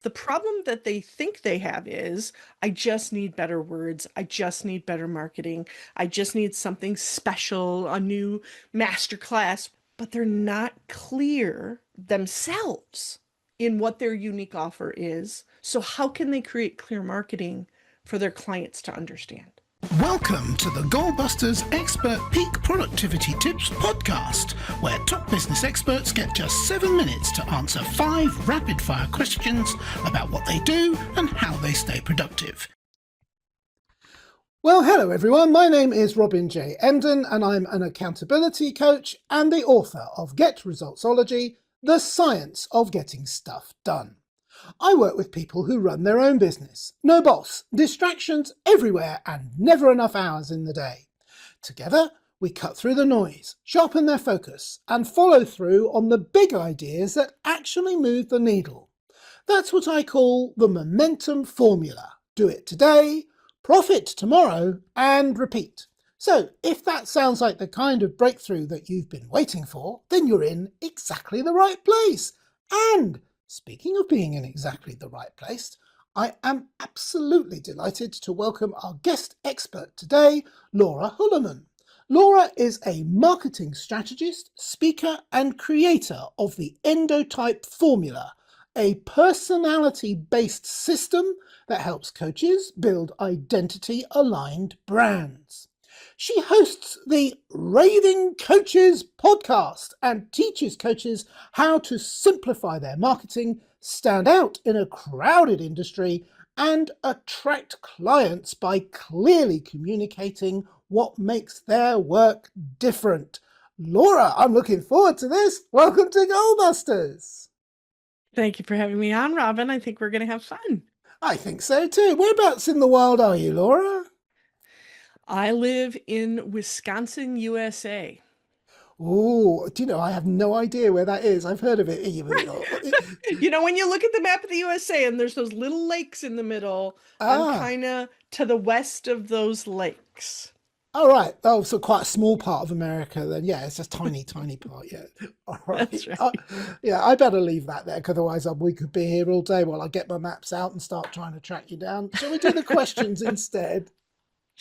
The problem that they think they have is, I just need better words. I just need better marketing. I just need something special, a new master class, but they're not clear themselves in what their unique offer is. So how can they create clear marketing for their clients to understand? Welcome to the Goalbusters Expert Peak Productivity Tips podcast, where top business experts get just 7 minutes to answer 5 rapid-fire questions about what they do and how they stay productive. Well, hello everyone. My name is Robin J. Emden, and I'm an accountability coach and the author of Get Resultsology, The Science of Getting Stuff Done. I work with people who run their own business. No boss, distractions everywhere, and never enough hours in the day. Together, we cut through the noise, sharpen their focus, and follow through on the big ideas that actually move the needle. That's what I call the momentum formula. Do it today, profit tomorrow, and repeat. So if that sounds like the kind of breakthrough that you've been waiting for, then you're in exactly the right place. And speaking of being in exactly the right place, I am absolutely delighted to welcome our guest expert today, Laura Hulleman. Laura is a marketing strategist, speaker, and creator of the Endotype Formula, a personality-based system that helps coaches build identity-aligned brands. She hosts the Raving Coaches podcast and teaches coaches how to simplify their marketing, stand out in a crowded industry, and attract clients by clearly communicating what makes their work different. Laura, I'm looking forward to this. Welcome to Goalbusters. Thank you for having me on, Robin. I think we're going to have fun. I think so too. Whereabouts in the world are you, Laura? I live in Wisconsin, USA. Oh, do you know, I have no idea where that is. I've heard of it. When you look at the map of the USA and there's those little lakes in the middle, I'm Ah, kind of to the west of those lakes. all right. Oh, so quite a small part of America then. Yeah, it's a tiny, tiny part. Yeah. All right. That's right. Yeah, I better leave that there, 'cause otherwise we could be here all day while I get my maps out and start trying to track you down. Shall we do the questions instead?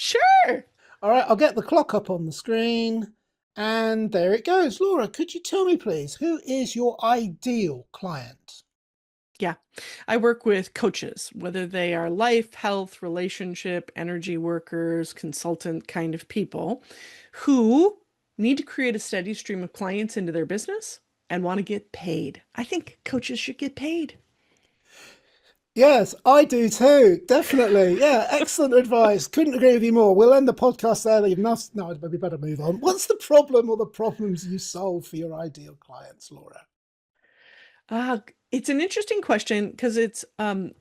Sure. All right, I'll get the clock up on the screen. And there it goes. Laura, could you tell me, please, who is your ideal client? Yeah. I work with coaches, whether they are life, health, relationship, energy workers, consultant kind of people who need to create a steady stream of clients into their business and want to get paid. I think coaches should get paid. Yes, I do too. Definitely. Yeah, excellent advice. Couldn't agree with you more. We'll end the podcast there. No, we better move on. What's the problem or the problems you solve for your ideal clients, Laura? Uh, it's an interesting question because it's kind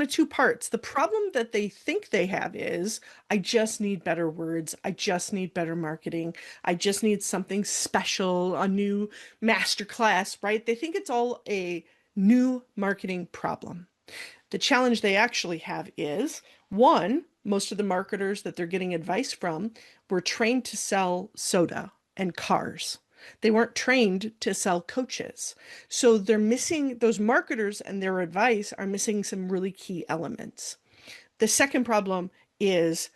of two parts. The problem that they think they have is, I just need better words. I just need better marketing. I just need something special, a new master class, right? They think it's all a new marketing problem. The challenge they actually have is, one, most of the marketers that they're getting advice from were trained to sell soda and cars. They weren't trained to sell coaches. So they're missing, those marketers and their advice are missing some really key elements. The second problem is,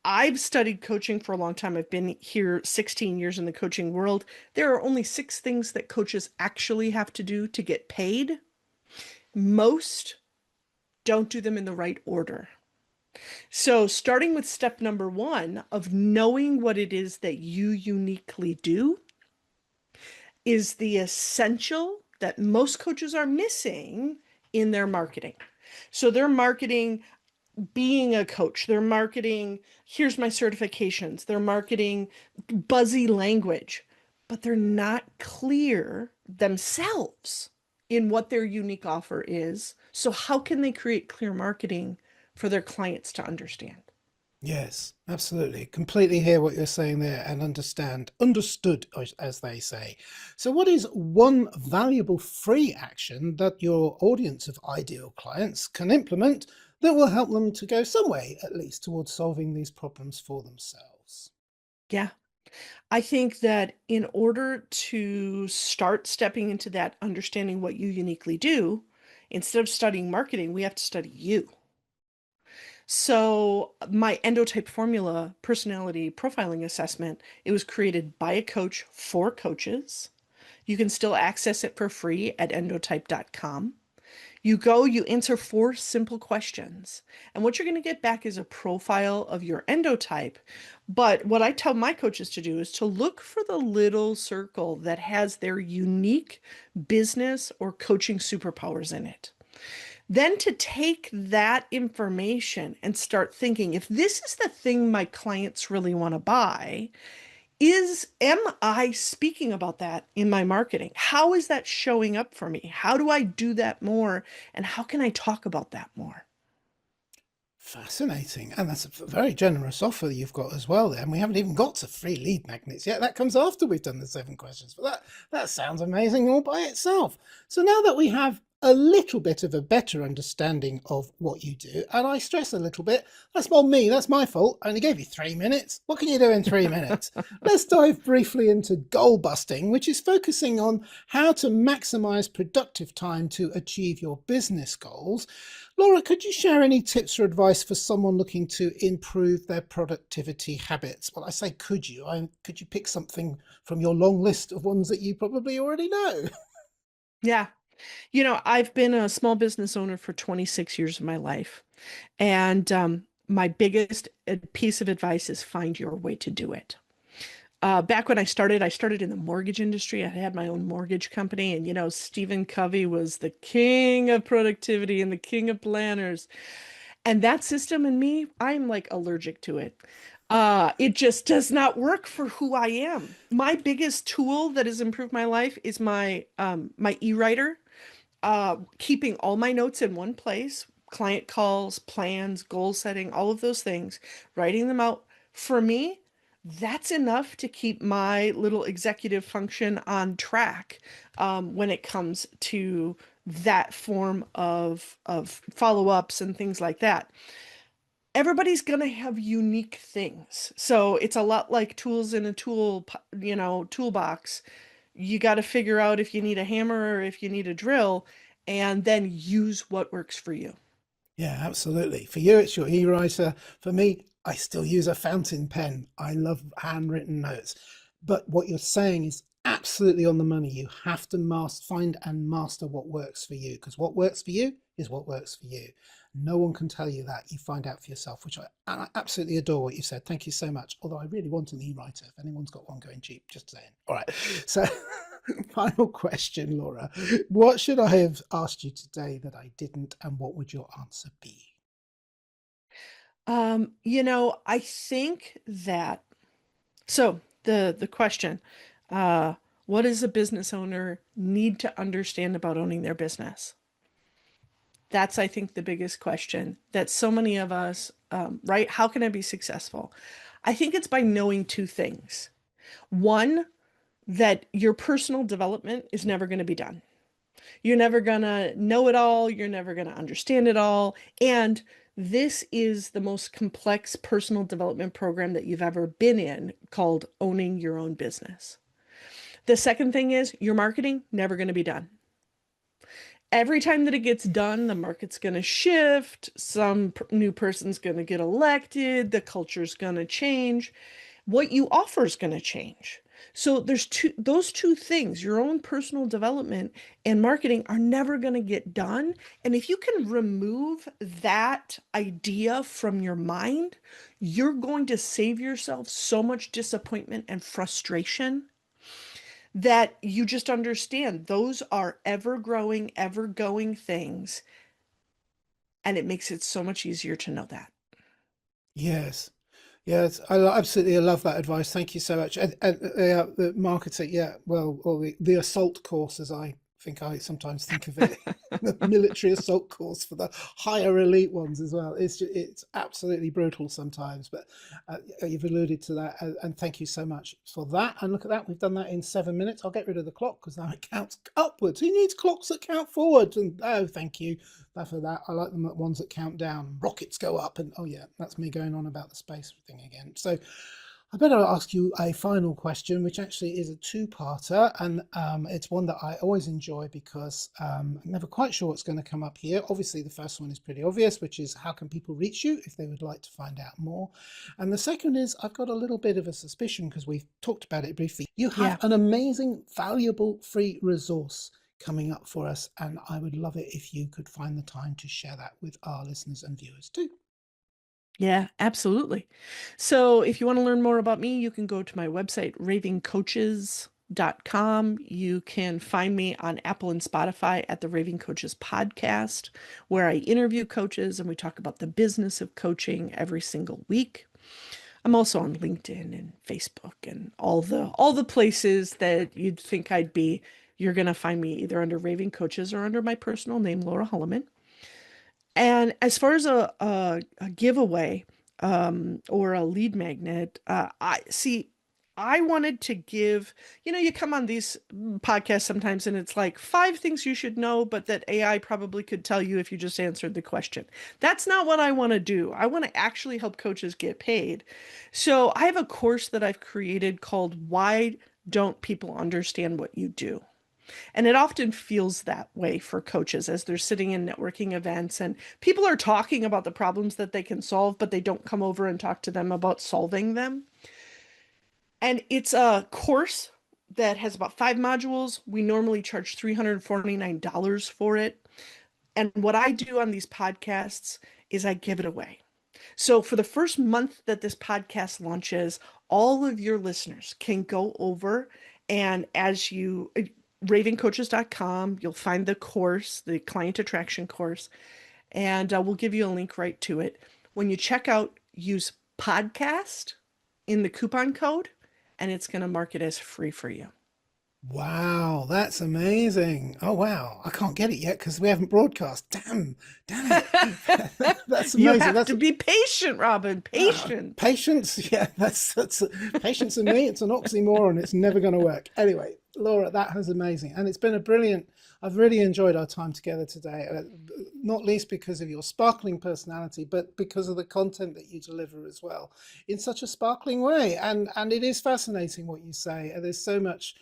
I've studied coaching for a long time. I've been here 16 years in the coaching world. There are only 6 things that coaches actually have to do to get paid. Most don't do them in the right order. So starting with step number 1 of knowing what it is that you uniquely do is the essential that most coaches are missing in their marketing. So they're marketing being a coach, they're marketing, here's my certifications, they're marketing buzzy language, but they're not clear themselves in what their unique offer is. So how can they create clear marketing for their clients to understand? Yes, absolutely. Completely hear what you're saying there and understood, as they say. So what is one valuable free action that your audience of ideal clients can implement that will help them to go some way, at least, towards solving these problems for themselves? Yeah. I think that in order to start stepping into that understanding what you uniquely do, Instead of studying marketing, we have to study you. So my Endotype Formula personality profiling assessment, it was created by a coach for coaches. You can still access it for free at endotype.com. You go, you answer 4 simple questions. And what you're going to get back is a profile of your endotype. But what I tell my coaches to do is to look for the little circle that has their unique business or coaching superpowers in it. Then to take that information and start thinking, if this is the thing my clients really want to buy, am I speaking about that in my marketing? How is that showing up for me? How do I do that more? And how can I talk about that more? Fascinating. And that's a very generous offer you've got as well there. And we haven't even got to free lead magnets yet. That comes after we've done the 7 questions. But that sounds amazing all by itself. So now that we have a little bit of a better understanding of what you do, and I stress a little bit, that's on me, that's my fault. I only gave you 3 minutes. What can you do in 3 minutes? Let's dive briefly into goal busting, which is focusing on how to maximize productive time to achieve your business goals. Laura, could you share any tips or advice for someone looking to improve their productivity habits? Well, I say could you? Could you pick something from your long list of ones that you probably already know? Yeah. I've been a small business owner for 26 years of my life. And my biggest piece of advice is find your way to do it. Back when I started in the mortgage industry. I had my own mortgage company. And, Stephen Covey was the king of productivity and the king of planners. And that system in me, I'm like allergic to it. It just does not work for who I am. My biggest tool that has improved my life is my e-writer, keeping all my notes in one place, client calls, plans, goal setting, all of those things, writing them out. For me, that's enough to keep my little executive function on track when it comes to that form of follow-ups and things like that. Everybody's gonna have unique things. So it's a lot like tools in a toolbox. You got to figure out if you need a hammer or if you need a drill, and then use what works for you. Yeah, absolutely. For you, it's your e-writer. For me, I still use a fountain pen. I love handwritten notes. But what you're saying is absolutely on the money. You have to find and master what works for you, because what works for you is what works for you. No one can tell you that. You find out for yourself, which I absolutely adore what you said. Thank you so much. Although I really want an e-writer. If anyone's got one going cheap, just saying. All right. So final question, Laura. What should I have asked you today that I didn't, and what would your answer be? I think that so the question, what does a business owner need to understand about owning their business? That's, I think, the biggest question that so many of us, right? How can I be successful? I think it's by knowing 2 things. One, that your personal development is never going to be done. You're never going to know it all. You're never going to understand it all. And this is the most complex personal development program that you've ever been in, called owning your own business. The second thing is your marketing never going to be done. Every time that it gets done, the market's going to shift. Some new person's going to get elected. The culture's going to change. What you offer is going to change. So those two things, your own personal development and marketing, are never going to get done. And if you can remove that idea from your mind, you're going to save yourself so much disappointment and frustration that you just understand those are ever growing, ever going things. And it makes it so much easier to know that. Yes. Yes, absolutely. I love that advice. Thank you so much. And the marketing, yeah, well, or the assault course, as I think I sometimes think of it, the military assault course for the higher elite ones as well. It's absolutely brutal sometimes, but you've alluded to that, and thank you so much for that. And look at that, we've done that in 7 minutes. I'll get rid of the clock because now it counts upwards. Who needs clocks that count forwards? And oh, thank you for that. I like them ones that count down. Rockets go up, and oh yeah, that's me going on about the space thing again. So I better ask you a final question, which actually is a two-parter, and it's one that I always enjoy because I'm never quite sure what's going to come up here. Obviously, the first one is pretty obvious, which is how can people reach you if they would like to find out more? And the second is I've got a little bit of a suspicion because we've talked about it briefly. You have an amazing, valuable free resource coming up for us, and I would love it if you could find the time to share that with our listeners and viewers too. Yeah, absolutely. So if you want to learn more about me, you can go to my website, ravingcoaches.com. You can find me on Apple and Spotify at the Raving Coaches podcast, where I interview coaches and we talk about the business of coaching every single week. I'm also on LinkedIn and Facebook and all the places that you'd think I'd be. You're going to find me either under Raving Coaches or under my personal name, Laura Hulleman. And as far as a giveaway or a lead magnet, I wanted to give, you come on these podcasts sometimes and it's like 5 things you should know, but that AI probably could tell you if you just answered the question. That's not what I want to do. I want to actually help coaches get paid. So I have a course that I've created called Why Don't People Understand What You Do? And it often feels that way for coaches as they're sitting in networking events and people are talking about the problems that they can solve, but they don't come over and talk to them about solving them. And it's a course that has about 5 modules. We normally charge $349 for it. And what I do on these podcasts is I give it away. So for the first month that this podcast launches, all of your listeners can go over and ravingcoaches.com, you'll find the course, the client attraction course, and we'll give you a link right to it. When you check out, use podcast in the coupon code, and it's going to mark it as free for you. Wow, that's amazing. Oh, wow. I can't get it yet because we haven't broadcast. Damn it. That's amazing. You have to be patient, Robin. Patience. Patience. Yeah, that's patience in me. It's an oxymoron. It's never going to work. Anyway, Laura, that was amazing. And it's been I've really enjoyed our time together today, not least because of your sparkling personality, but because of the content that you deliver as well in such a sparkling way. And it is fascinating what you say. And there's so much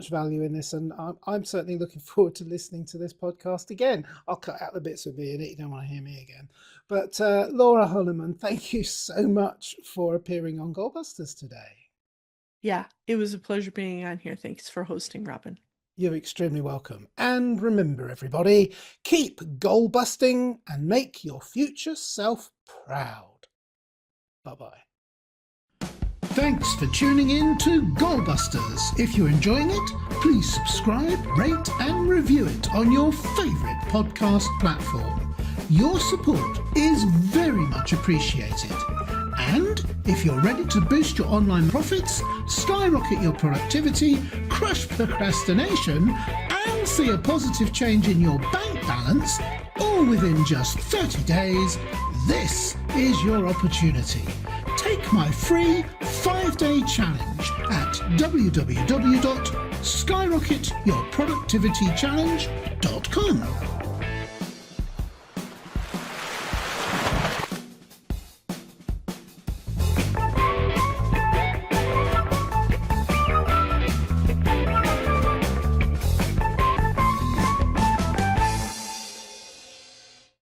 value in this, and I'm certainly looking forward to listening to this podcast again. I'll cut out the bits with me in it. You don't want to hear me again. But Laura Hulleman, thank you so much for appearing on Goalbusters today. Yeah, it was a pleasure being on here. Thanks for hosting, Robin. You're extremely welcome. And remember, everybody, keep goal busting and make your future self proud. Bye-bye. Thanks for tuning in to Goalbusters. If you're enjoying it, please subscribe, rate and review it on your favourite podcast platform. Your support is very much appreciated. And if you're ready to boost your online profits, skyrocket your productivity, crush procrastination and see a positive change in your bank balance, all within just 30 days, this is your opportunity. Take my free 5-day challenge at www.skyrocketyourproductivitychallenge.com.